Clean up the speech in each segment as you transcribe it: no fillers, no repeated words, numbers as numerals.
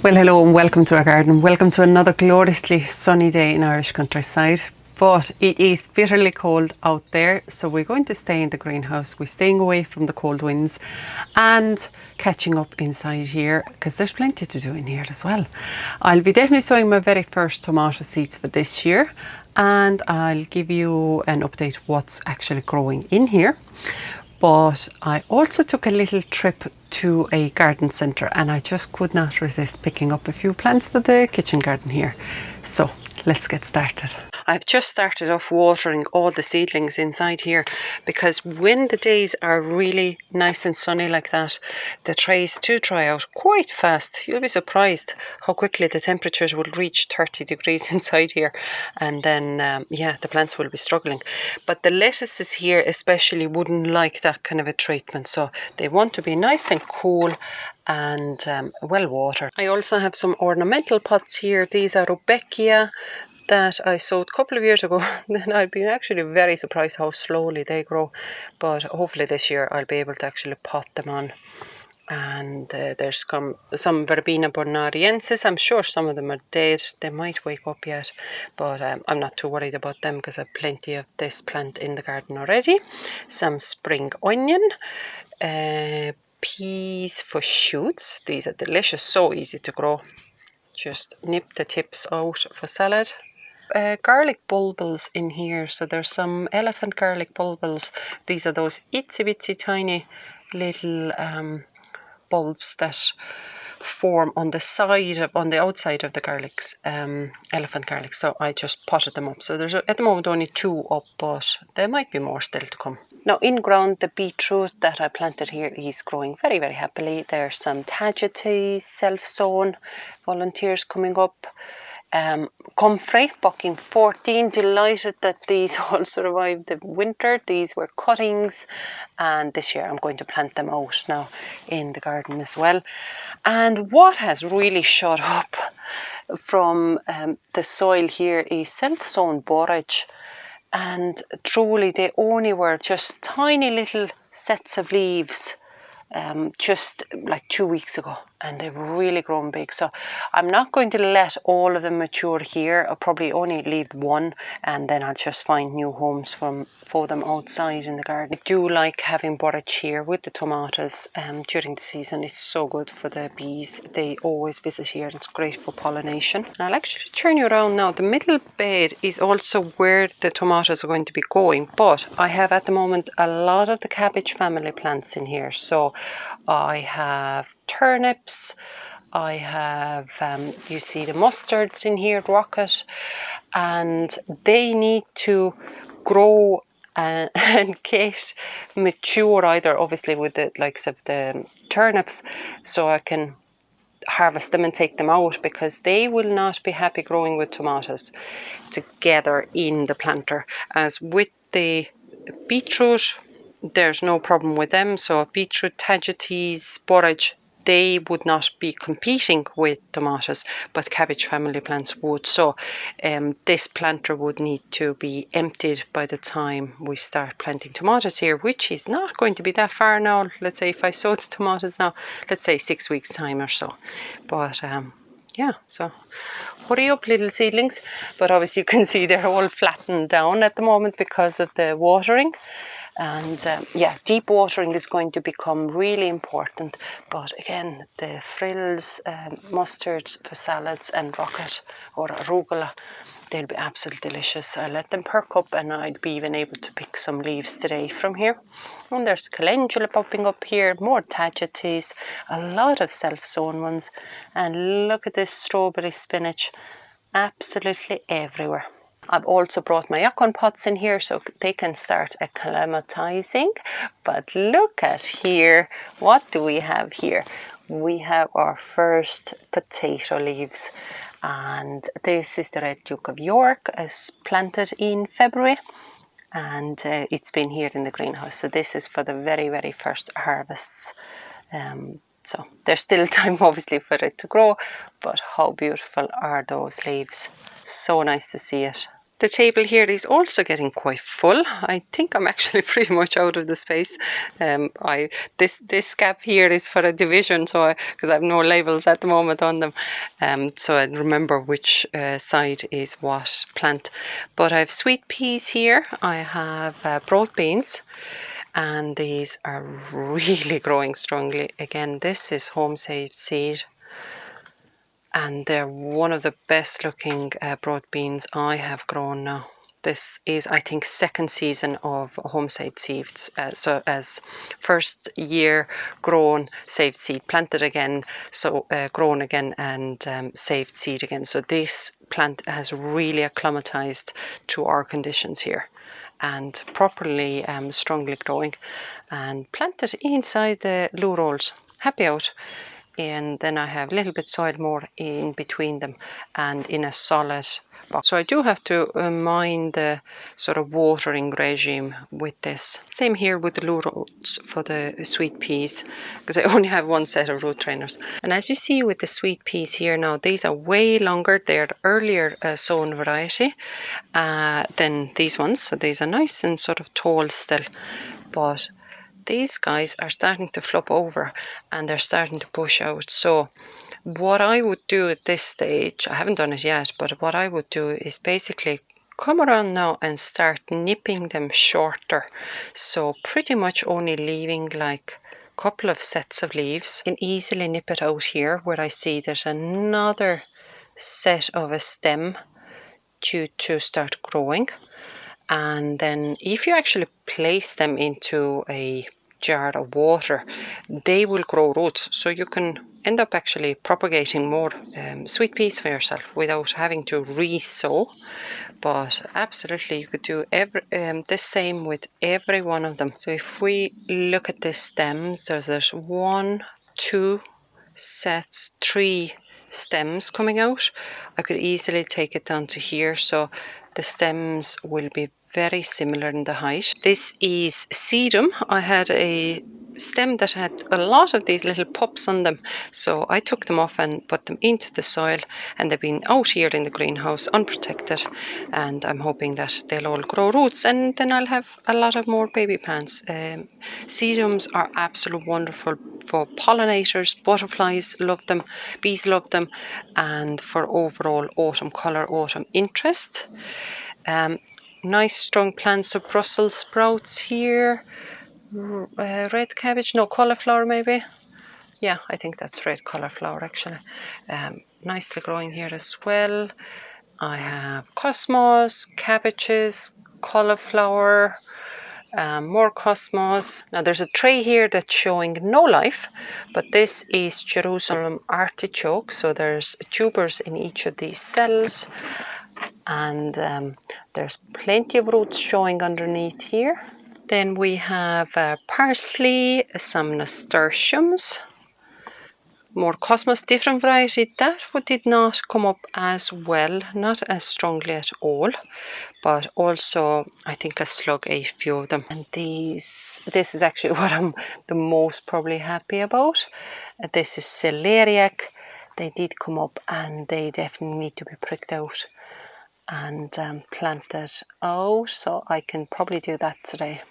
Well, hello and welcome to our garden. Welcome to another gloriously sunny day in Irish countryside. But it is bitterly cold out there, so we're going to stay in the greenhouse. We're staying away from the cold winds and catching up inside here because there's plenty to do in here as well. I'll be definitely sowing my very first tomato seeds for this year, and I'll give you an update what's actually growing in here. But I also took a little trip to a garden centre and I just could not resist picking up a few plants for the kitchen garden here. So let's get started. I've just started off watering all the seedlings inside here because when the days are really nice and sunny like that, the trays do dry out quite fast. You'll be surprised how quickly the temperatures will reach 30 degrees inside here, and then the plants will be struggling. But the lettuces here especially wouldn't like that kind of a treatment, so they want to be nice and cool and well watered. I also have some ornamental pots here. These are Rudbeckia that I sowed a couple of years ago. Then I've been actually very surprised how slowly they grow, but hopefully this year I'll be able to actually pot them on. And there's some Verbena bonariensis. I'm sure some of them are dead. They might wake up yet, but I'm not too worried about them because I have plenty of this plant in the garden already. Some spring onion, peas for shoots. These are delicious, so easy to grow. Just nip the tips out for salad. Garlic bulbils in here, so there's some elephant garlic bulbils. These are those itsy bitsy tiny little bulbs that form on the outside of the garlics, elephant garlic. So I just potted them up. So there's at the moment only 2 up, but there might be more still to come. Now in ground, the beetroot that I planted here is growing very, very happily. There's some tagetes, self-sown volunteers coming up. Comfrey, bucking 14, delighted that these all survived the winter. These were cuttings, and this year I'm going to plant them out now in the garden as well. And what has really shot up from the soil here is self-sown borage, and truly they only were just tiny little sets of leaves just like 2 weeks ago, and they've really grown big. So I'm not going to let all of them mature here. I'll probably only leave one, and then I'll just find new homes for them outside in the garden. I do like having borage here with the tomatoes during the season. It's so good for the bees. They always visit here and it's great for pollination. And I'll actually turn you around now. The middle bed is also where the tomatoes are going to be going, but I have at the moment a lot of the cabbage family plants in here. So I have turnips, I have, you see the mustards in here, rocket, and they need to grow and get mature either, obviously with the likes of the turnips, so I can harvest them and take them out, because they will not be happy growing with tomatoes together in the planter. As with the beetroot, there's no problem with them. So beetroot, tagetes, borage, they would not be competing with tomatoes, but cabbage family plants would. So this planter would need to be emptied by the time we start planting tomatoes here, which is not going to be that far now. Let's say if I sowed tomatoes now, let's say 6 weeks time or so. But yeah, so hurry up little seedlings. But obviously you can see they're all flattened down at the moment because of the watering. And deep watering is going to become really important. But again, the frills, mustards for salads, and rocket or arugula, they'll be absolutely delicious. I let them perk up, and I'd be even able to pick some leaves today from here. And there's calendula popping up here, more tagetes, a lot of self-sown ones. And look at this strawberry spinach, absolutely everywhere. I've also brought my yukon pots in here so they can start acclimatizing. But look at here, what do we have here? We have our first potato leaves, and this is the Red Duke of York, as planted in February, and it's been here in the greenhouse. So this is for the very, very first harvests. So there's still time obviously for it to grow, but how beautiful are those leaves? So nice to see it. The table here is also getting quite full. I think I'm actually pretty much out of the space. This gap here is for a division, so because I have no labels at the moment on them, so I remember which side is what plant. But I have sweet peas here. I have broad beans, and these are really growing strongly. Again, this is home saved seed, and they're one of the best looking broad beans I have grown now. This is, I think, second season of home saved seeds. So as first year grown, saved seed, planted again, so grown again, and saved seed again. So this plant has really acclimatized to our conditions here, and properly strongly growing, and planted inside the loo rolls. Happy out. And then I have a little bit soil more in between them and in a solid box. So I do have to mind the sort of watering regime with this. Same here with the loo rolls for the sweet peas, because I only have one set of root trainers. And as you see with the sweet peas here now, these are way longer. They're the earlier sown variety than these ones. So these are nice and sort of tall still, but these guys are starting to flop over and they're starting to push out. So what I would do at this stage, I haven't done it yet, but what I would do is basically come around now and start nipping them shorter. So pretty much only leaving like a couple of sets of leaves. You can easily nip it out here where I see there's another set of a stem due to start growing. And then if you actually place them into a jar of water, they will grow roots. So you can end up actually propagating more sweet peas for yourself without having to re-sow. But absolutely, you could do the same with every one of them. So if we look at the stems, there's 1, 2 sets, 3 stems coming out. I could easily take it down to here, so the stems will be very similar in the height. This is sedum. I had a stem that had a lot of these little pups on them, so I took them off and put them into the soil, and they've been out here in the greenhouse unprotected, and I'm hoping that they'll all grow roots, and then I'll have a lot of more baby plants. Sedums are absolutely wonderful for pollinators. Butterflies love them, bees love them, and for overall autumn colour, autumn interest. Nice strong plants of Brussels sprouts here. Red cabbage, no, cauliflower maybe. Yeah, I think that's red cauliflower actually. Nicely growing here as well. I have cosmos, cabbages, cauliflower, more cosmos. Now there's a tray here that's showing no life, but this is Jerusalem artichoke. So there's tubers in each of these cells, and there's plenty of roots showing underneath here. Then we have parsley, some nasturtiums, more cosmos, different variety. That did not come up as well, not as strongly at all, but also I think I slug a few of them. And this is actually what I'm the most probably happy about. This is celeriac. They did come up and they definitely need to be pricked out and planted out, so I can probably do that today.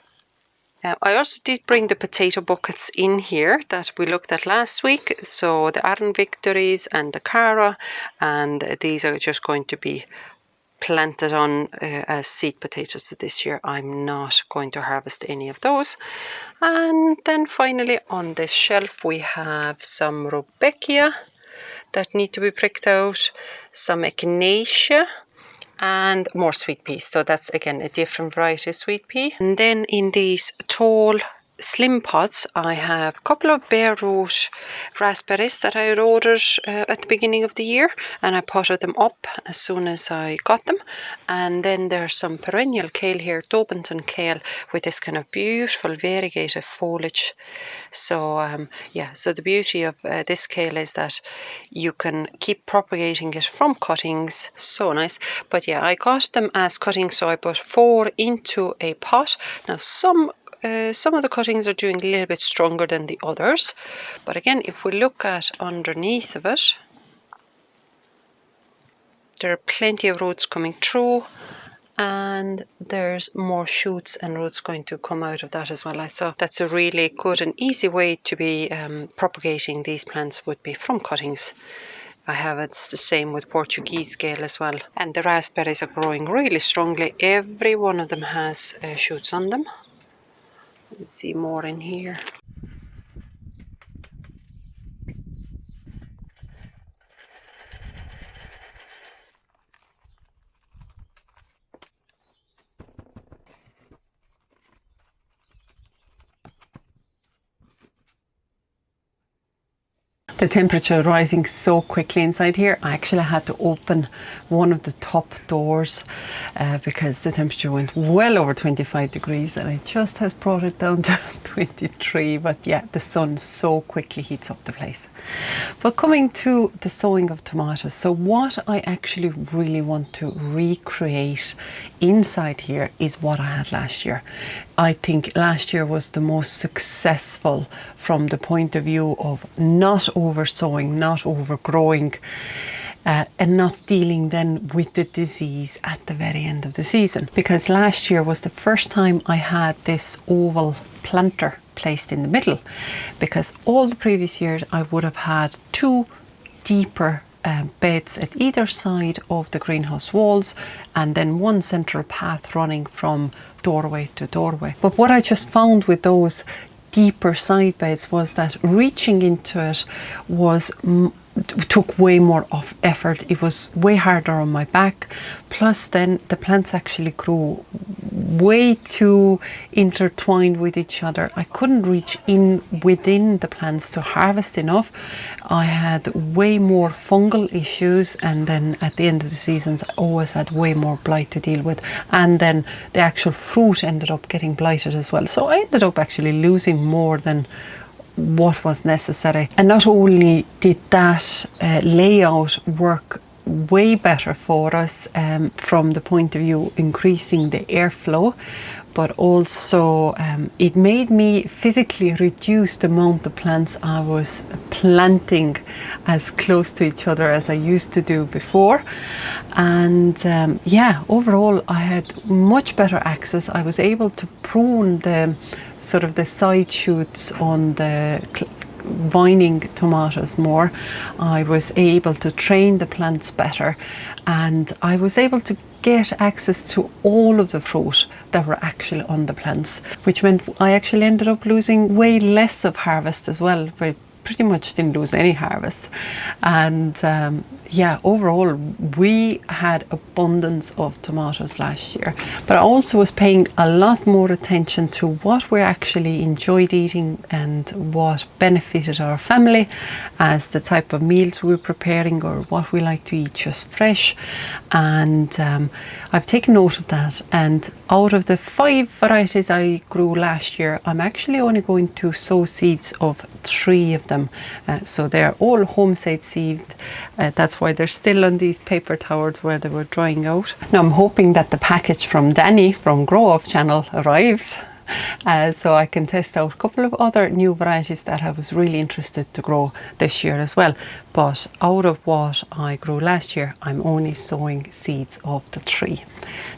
I also did bring the potato buckets in here that we looked at last week. So the Aran Victories and the Cara, and these are just going to be planted on as seed potatoes this year. I'm not going to harvest any of those. And then finally on this shelf we have some Rudbeckia that need to be pricked out, some Echinacea, and more sweet peas. So that's again a different variety of sweet pea. And then in these tall slim pots I have a couple of bare root raspberries that I had ordered at the beginning of the year, and I potted them up as soon as I got them. And then there's some perennial kale here, Dobinton kale, with this kind of beautiful variegated foliage. So yeah, so the beauty of this kale is that you can keep propagating it from cuttings. So nice. But yeah, I got them as cuttings, so I put 4 into a pot. Now some of the cuttings are doing a little bit stronger than the others, but again, if we look at underneath of it, there are plenty of roots coming through, and there's more shoots and roots going to come out of that as well. So that's a really good and easy way to be propagating these plants, would be from cuttings. I have it's the same with Portuguese kale as well, and the raspberries are growing really strongly. Every one of them has shoots on them. Let's see more in here. The temperature rising so quickly inside here. I actually had to open one of the top doors because the temperature went well over 25 degrees, and it just has brought it down to 23. But yeah, the sun so quickly heats up the place. But coming to the sowing of tomatoes, so what I actually really want to recreate inside here is what I had last year. I think last year was the most successful from the point of view of not over sowing, not overgrowing, and not dealing then with the disease at the very end of the season. Because last year was the first time I had this oval planter placed in the middle, because all the previous years I would have had two deeper beds at either side of the greenhouse walls, and then one central path running from doorway to doorway. But what I just found with those deeper side beds was that reaching into it was took way more of effort. It was way harder on my back, plus then the plants actually grew way too intertwined with each other. I couldn't reach in within the plants to harvest enough. I had way more fungal issues, and then at the end of the seasons I always had way more blight to deal with, and then the actual fruit ended up getting blighted as well. So I ended up actually losing more than what was necessary. And not only did that layout work way better for us from the point of view increasing the airflow, but also it made me physically reduce the amount of plants I was planting as close to each other as I used to do before. And yeah, overall I had much better access. I was able to prune the sort of the side shoots on the vining tomatoes more. I was able to train the plants better, and I was able to get access to all of the fruit that were actually on the plants, which meant I actually ended up losing way less of harvest as well. But pretty much didn't lose any harvest. And yeah, overall we had abundance of tomatoes last year, but I also was paying a lot more attention to what we actually enjoyed eating and what benefited our family as the type of meals we were preparing, or what we like to eat just fresh. And I've taken note of that, and out of the 5 varieties I grew last year, I'm actually only going to sow seeds of 3 of them. So they're all homemade seed. That's why they're still on these paper towels where they were drying out. Now I'm hoping that the package from Danny from Grow Up channel arrives, so I can test out a couple of other new varieties that I was really interested to grow this year as well. But out of what I grew last year, I'm only sowing seeds of the 3.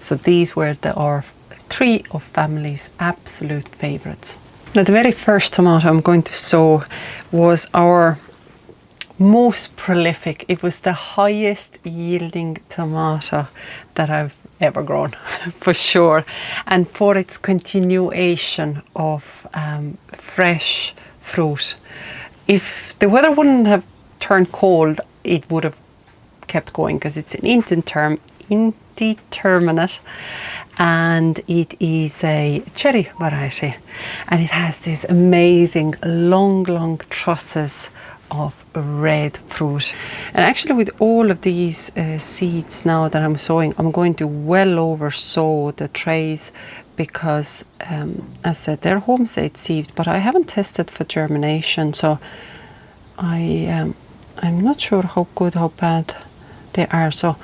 So these were our 3 of family's absolute favorites. Now the very first tomato I'm going to sow was our most prolific. It was the highest yielding tomato that I've ever grown for sure, and for its continuation of fresh fruit. If the weather wouldn't have turned cold, it would have kept going, because it's an indeterminate, and it is a cherry variety, and it has these amazing long trusses of red fruit. And actually with all of these seeds now that I'm sowing, I'm going to well over sow the trays, because as I said, they're homemade seeds, but I haven't tested for germination, so I'm not sure how good, how bad they are. So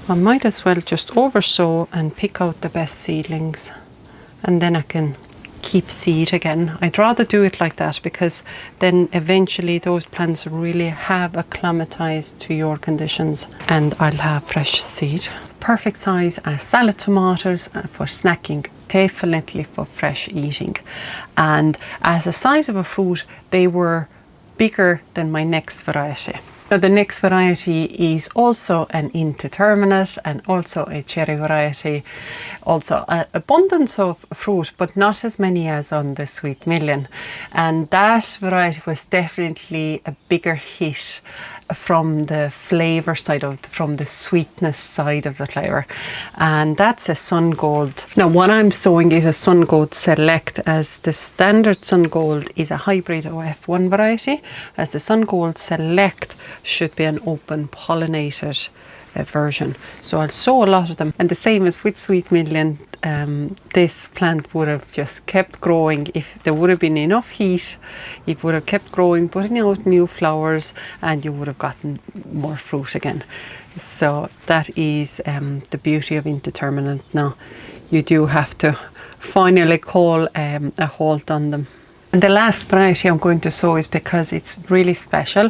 I might as well just oversow and pick out the best seedlings, and then I can keep seed again. I'd rather do it like that, because then eventually those plants really have acclimatized to your conditions, and I'll have fresh seed. perfect size as salad tomatoes for snacking, definitely for fresh eating. And as a size of a fruit, they were bigger than my next variety. Now the next variety is also an indeterminate and also a cherry variety. Also abundance of fruit, but not as many as on the Sweet Million. And that variety was definitely a bigger hit from the flavour side of from the sweetness side of the flavour, and that's a Sun Gold. Now what I'm sowing is a Sun Gold Select, as the standard Sun Gold is a hybrid OF1 variety, as the Sun Gold Select should be an open pollinated version. So I'll sow a lot of them, and the same as with Sweet Million, this plant would have just kept growing if there would have been enough heat. It would have kept growing, putting out new flowers, and you would have gotten more fruit again. So that is the beauty of indeterminate. Now you do have to finally call a halt on them. And the last variety I'm going to sow is because it's really special.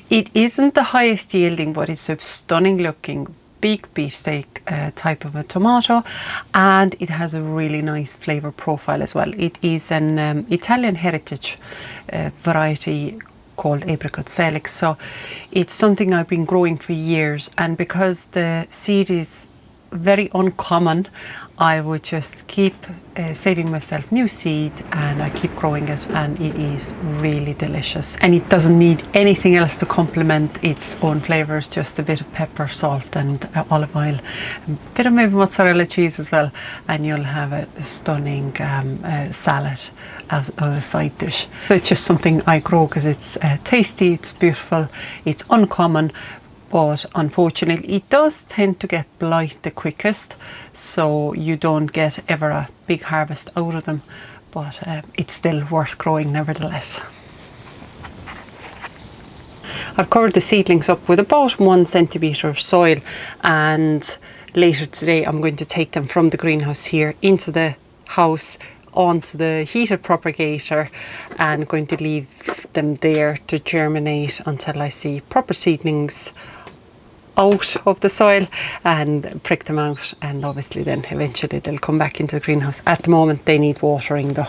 It isn't the highest yielding, but it's a stunning looking big beefsteak type of a tomato, and it has a really nice flavour profile as well. It is an Italian heritage variety called Apricot Celix. So it's something I've been growing for years, and because the seed is very uncommon, I would just keep saving myself new seed, and I keep growing it, and it is really delicious. And it doesn't need anything else to complement its own flavours, just a bit of pepper, salt and olive oil, a bit of maybe mozzarella cheese as well, and you'll have a stunning salad as a side dish. So it's just something I grow because it's tasty, it's beautiful, it's uncommon. But unfortunately it does tend to get blight the quickest, so you don't get ever a big harvest out of them, but it's still worth growing nevertheless. I've covered the seedlings up with about 1 centimetre of soil, and later today I'm going to take them from the greenhouse here into the house onto the heated propagator, and going to leave them there to germinate until I see proper seedlings out of the soil and prick them out, and obviously then eventually they'll come back into the greenhouse. At the moment they need watering though.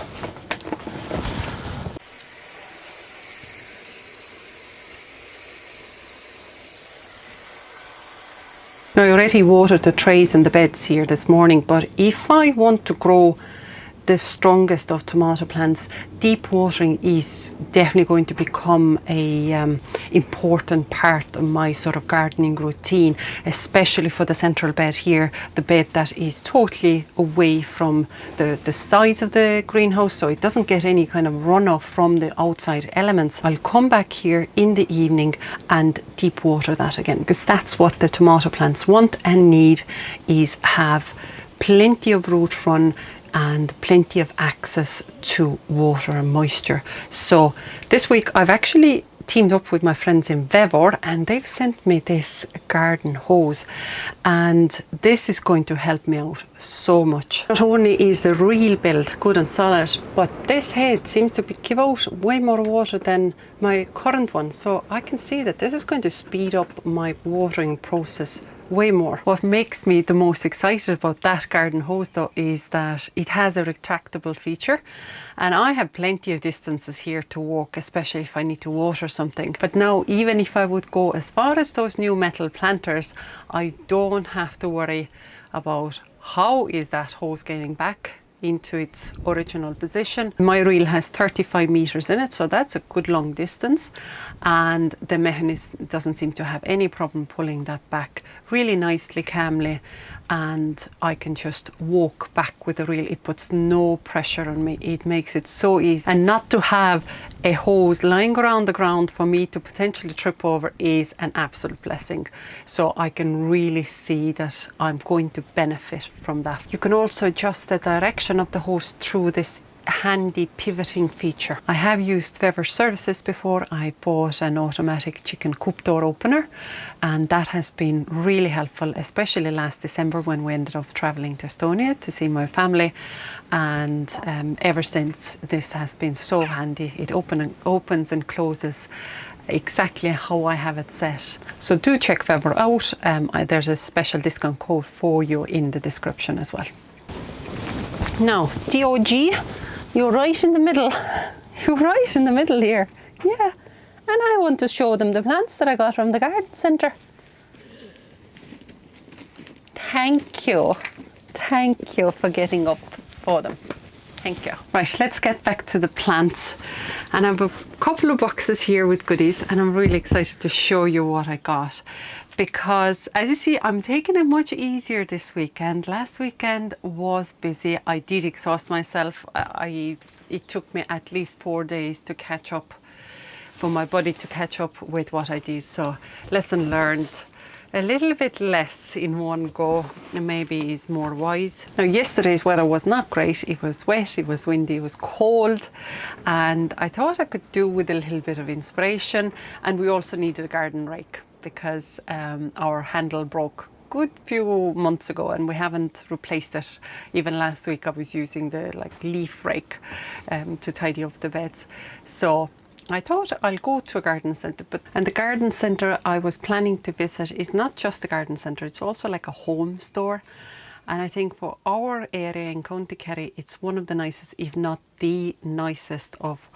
Now I already watered the trays and the beds here this morning, but if I want to grow the strongest of tomato plants, deep watering is definitely going to become a important part of my sort of gardening routine, especially for the central bed here, the bed that is totally away from the sides of the greenhouse, so it doesn't get any kind of runoff from the outside elements. I'll come back here in the evening and deep water that again, because that's what the tomato plants want and need, is have plenty of root run and plenty of access to water and moisture. So this week I've actually teamed up with my friends in VEVOR, and they've sent me this garden hose, and this is going to help me out so much. Not only is the reel build good and solid, but this head seems to give out way more water than my current one, so I can see that this is going to speed up my watering process way more. What makes me the most excited about that garden hose though is that it has a retractable feature, and I have plenty of distances here to walk, especially if I need to water something. But now even if I would go as far as those new metal planters, I don't have to worry about how is that hose getting back into its original position. My reel has 35 meters in it, so that's a good long distance, and the mechanism doesn't seem to have any problem pulling that back really nicely, calmly, and I can just walk back with the reel. It puts no pressure on me. It makes it so easy, and not to have a hose lying around the ground for me to potentially trip over is an absolute blessing. So I can really see that I'm going to benefit from that. You can also adjust the direction of the hose through this handy pivoting feature. I have used VEVOR services before. I bought an automatic chicken coop door opener, and that has been really helpful, especially last December when we ended up traveling to Estonia to see my family, and ever since this has been so handy. It opens and closes exactly how I have it set. So do check VEVOR out. There's a special discount code for you in the description as well. Now, DOG, you're right in the middle. You're right in the middle here. Yeah. And I want to show them the plants that I got from the garden centre. Thank you. Thank you for getting up for them. Thank you. Right, let's get back to the plants. And I have a couple of boxes here with goodies, and I'm really excited to show you what I got. Because as you see, I'm taking it much easier this weekend. Last weekend was busy. I did exhaust myself. It took me at least 4 days to catch up, for my body to catch up with what I did. So lesson learned. A little bit less in one go maybe is more wise. Now yesterday's weather was not great. It was wet, it was windy, it was cold, and I thought I could do with a little bit of inspiration. And we also needed a garden rake because our handle broke good few months ago and we haven't replaced it. Even last week I was using the leaf rake to tidy up the beds. So I thought I'll go to a garden centre, and the garden centre I was planning to visit is not just a garden centre, it's also like a home store. And I think for our area in County Kerry, it's one of the nicest, if not the nicest, of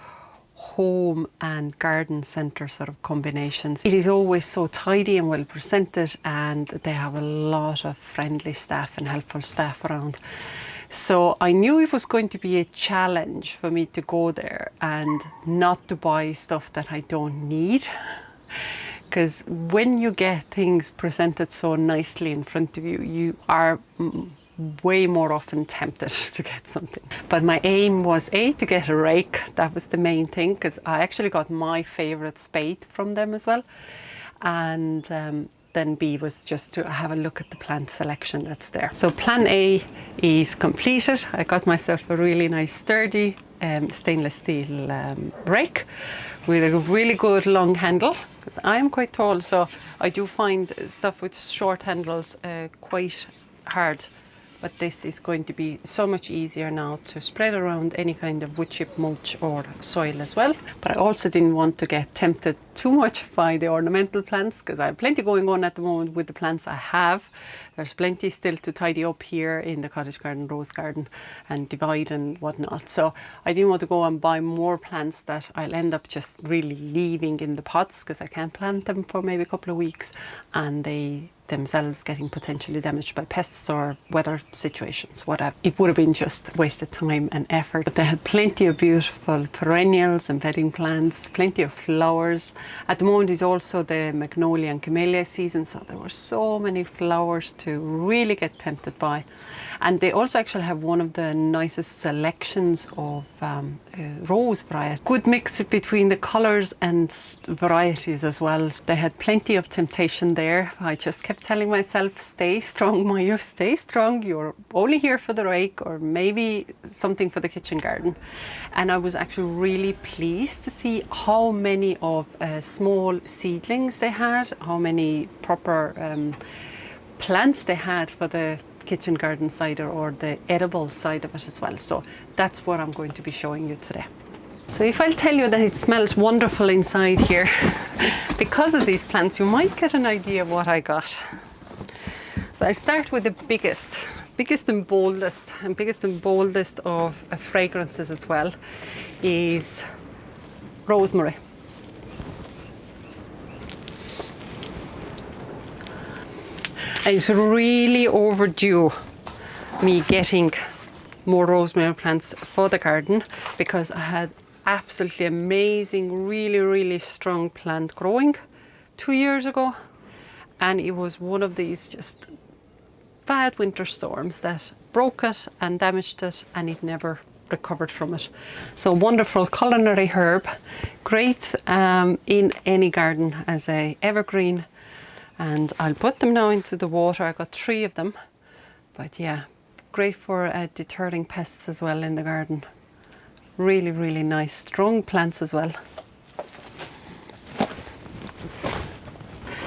home and garden centre sort of combinations. It is always so tidy and well presented, and they have a lot of friendly staff and helpful staff around. So I knew it was going to be a challenge for me to go there and not to buy stuff that I don't need. Because when you get things presented so nicely in front of you, you are way more often tempted to get something. But my aim was A, to get a rake. That was the main thing, because I actually got my favourite spade from them as well. And then B was just to have a look at the plant selection that's there. So plan A is completed. I got myself a really nice sturdy stainless steel rake with a really good long handle, because I am quite tall, so I do find stuff with short handles quite hard. But this is going to be so much easier now to spread around any kind of wood chip, mulch or soil as well. But I also didn't want to get tempted too much by the ornamental plants, because I have plenty going on at the moment with the plants I have. There's plenty still to tidy up here in the cottage garden, rose garden and divide and whatnot. So I didn't want to go and buy more plants that I'll end up just really leaving in the pots, because I can't plant them for maybe a couple of weeks and they themselves getting potentially damaged by pests or weather situations, whatever. It would have been just wasted time and effort. But they had plenty of beautiful perennials and bedding plants, plenty of flowers. At the moment is also the magnolia and camellia season, so there were so many flowers to really get tempted by. And they also actually have one of the nicest selections of rose varieties. Good mix between the colours and varieties as well. They had plenty of temptation there. I just kept telling myself, stay strong, Maiju, stay strong. You're only here for the rake, or maybe something for the kitchen garden. And I was actually really pleased to see how many of small seedlings they had, how many proper plants they had for the kitchen garden side or the edible side of it as well. So that's what I'm going to be showing you today. So if I tell you that it smells wonderful inside here because of these plants, you might get an idea of what I got. So I start with the biggest and boldest of fragrances as well is rosemary. And it's really overdue me getting more rosemary plants for the garden, because I had absolutely amazing, really strong plant growing 2 years ago, and it was one of these just bad winter storms that broke it and damaged it, and it never recovered from it. So wonderful culinary herb, great in any garden as a evergreen. And I'll put them now into the water. I got 3 of them, but yeah, great for deterring pests as well in the garden. Really nice, strong plants as well.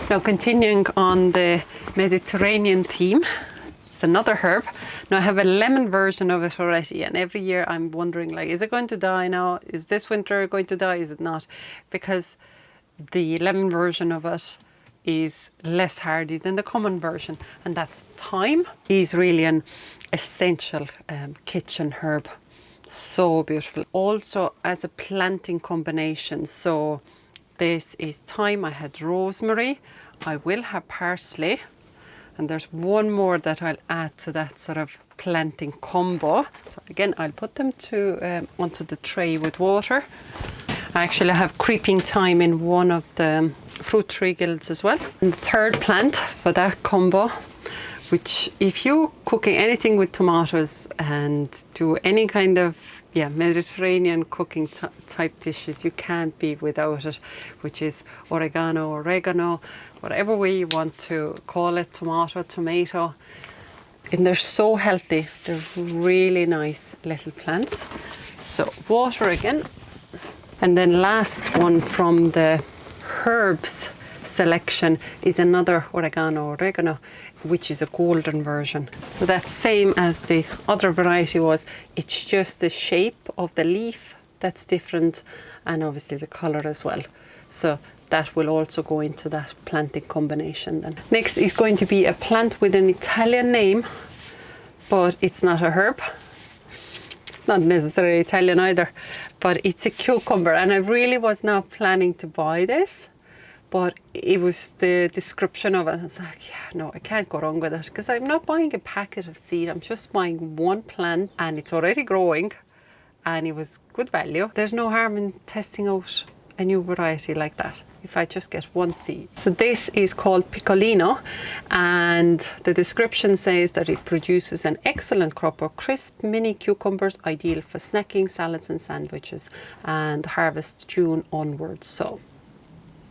Now continuing on the Mediterranean theme, it's another herb. Now I have a lemon version of it already, and every year I'm wondering, like, is it going to die now? Is this winter going to die? Is it not? Because the lemon version of it is less hardy than the common version, and that's thyme. Is really an essential kitchen herb. So beautiful. Also as a planting combination, so this is thyme. I had rosemary, I will have parsley, and there's one more that I'll add to that sort of planting combo. So again, I'll put them onto the tray with water. I actually have creeping thyme in one of the fruit tree guilds as well. And the third plant for that combo, which if you're cooking anything with tomatoes and do any kind of Mediterranean cooking type dishes, you can't be without it, which is oregano, whatever way you want to call it, tomato. And they're so healthy. They're really nice little plants. So water again. And then last one from the herbs selection is another oregano, which is a golden version. So that's same as the other variety was. It's just the shape of the leaf that's different, and obviously the color as well. So that will also go into that planting combination then. Next is going to be a plant with an Italian name, but it's not a herb. It's not necessarily Italian either, but it's a cucumber, and I really was not planning to buy this, but it was the description of it. I was like, yeah, no, I can't go wrong with it, because I'm not buying a packet of seed. I'm just buying one plant, and it's already growing, and it was good value. There's no harm in testing out a new variety like that if I just get one seed. So this is called Piccolino, and the description says that it produces an excellent crop of crisp mini cucumbers, ideal for snacking, salads and sandwiches, and harvest June onwards. So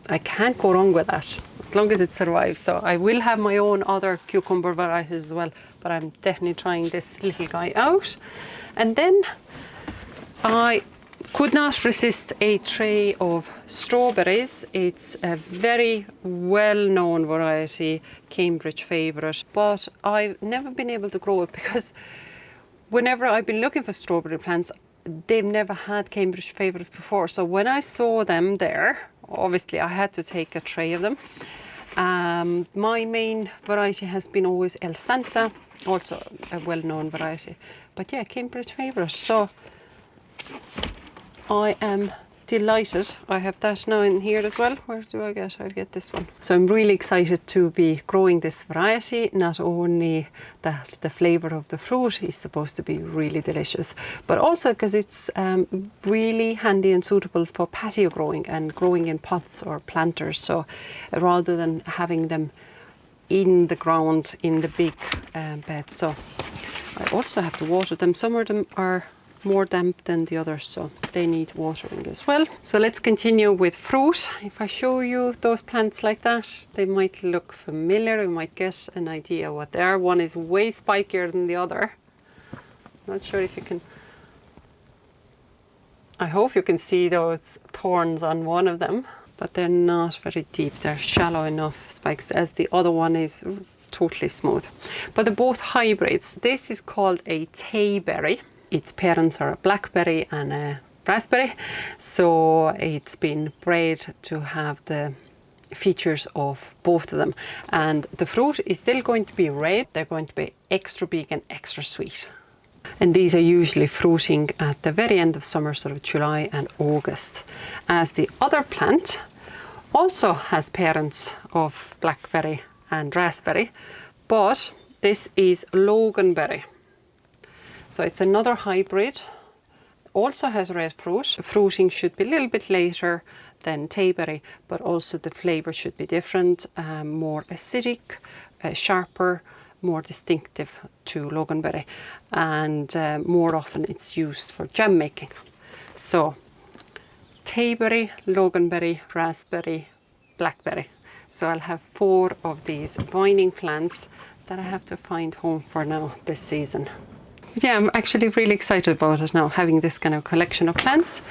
I can't go wrong with that as long as it survives. So I will have my own other cucumber varieties as well, but I'm definitely trying this little guy out. And then I could not resist a tray of strawberries. It's a very well-known variety, Cambridge favourite, but I've never been able to grow it because whenever I've been looking for strawberry plants, they've never had Cambridge favourite before. So when I saw them there, obviously I had to take a tray of them. My main variety has been always El Santa, also a well-known variety. But yeah, Cambridge favourite. So I am delighted. I have that now in here as well. Where do I get? I'll get this one. So I'm really excited to be growing this variety. Not only that the flavour of the fruit is supposed to be really delicious, but also because it's really handy and suitable for patio growing and growing in pots or planters. So rather than having them in the ground in the big beds. So I also have to water them. Some of them are more damp than the others, so they need watering as well. So let's continue with fruit. If I show you those plants like that, they might look familiar. You might get an idea what they are. One is way spikier than the other. Not sure if you can. I hope you can see those thorns on one of them, but they're not very deep. They're shallow enough spikes, as the other one is totally smooth. But they're both hybrids. This is called a tayberry. Its parents are a blackberry and a raspberry, so it's been bred to have the features of both of them. And the fruit is still going to be red. They're going to be extra big and extra sweet. And these are usually fruiting at the very end of summer, sort of July and August. As the other plant also has parents of blackberry and raspberry, but this is loganberry. So it's another hybrid, also has red fruit. Fruiting should be a little bit later than tayberry, but also the flavour should be different, more acidic, sharper, more distinctive to loganberry, and more often it's used for jam making. So tayberry, loganberry, raspberry, blackberry. So I'll have 4 of these vining plants that I have to find home for now this season. Yeah, I'm actually really excited about it now, having this kind of collection of plants.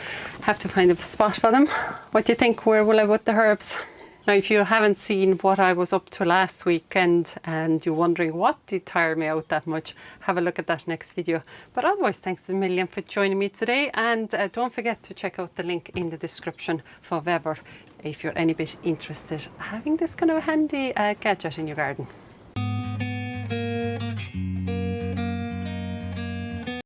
Have to find a spot for them. What do you think? Where will I put the herbs? Now, if you haven't seen what I was up to last weekend and you're wondering what did tire me out that much, have a look at that next video. But otherwise, thanks a million for joining me today. And don't forget to check out the link in the description for VEVOR if you're any bit interested having this kind of a handy gadget in your garden.